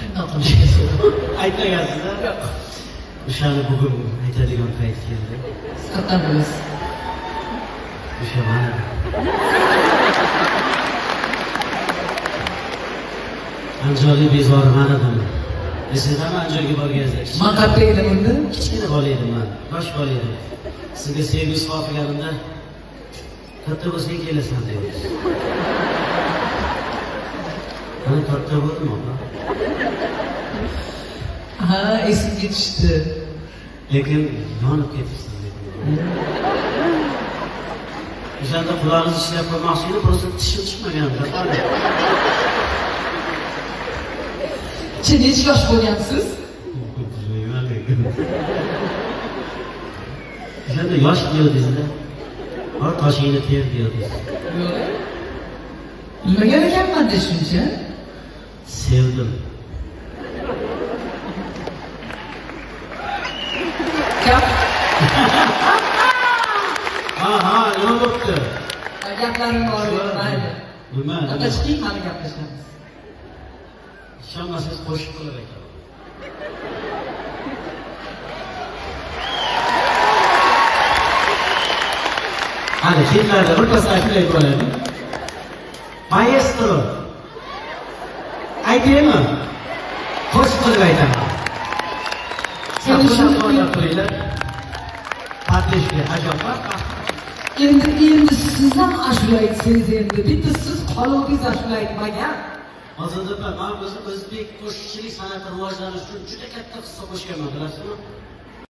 Shundoq qilishasiz. Aytmagansiz-a? Yo'q. O'shani bugun aytadigan payt keldi. Siz qayerdan bilasiz? O'sha mana. Anjoli bezori manadan. Esingizmi Anjolga borganingizda? Men qayerda edim unda? Kichkina bola edim men. Yosh bola edim. Sizga sevgi izhor qilganimda katta bo'lsang kelasan dedingiz. Mana katta bo'ldim opa. Ha, esimga tushdi. Lekin yonib ketibsiz dedim. O'shanda qulog'ingiz ishlab qolmoqchi edi, просто tishim chiqmagan. Chin necha yosh bo'lgansiz? Bilmayman lekin. O'shanda yosh diyordingiz-da. Or toshingni ter diyordingiz. Yo'q. Bilmagan ekanman-da shuncha. Sevdim. Gap. Ha, nima bo'pti? Gaplarim bor edi, mayli. Bilmadim. Ota chiqing, hali gaplashamiz. Ishonmasangiz qo'shib qo'yar ekan. Hali filmlarda birpasda aytib qo'yaymi? Maestro. Aytaymi? Qo'shib qilib aytaman. Sen shuni qo'yinglar. Patishga ajoyib. Endi siz ham ashula aytsangiz endi. Bitta siz qoluvdingiz ashula aytmagan. Hozirda men o'zbek qo'shiqchilik san'ati rivojlanishi uchun juda katta hissa qo'shganman, bilasizmi?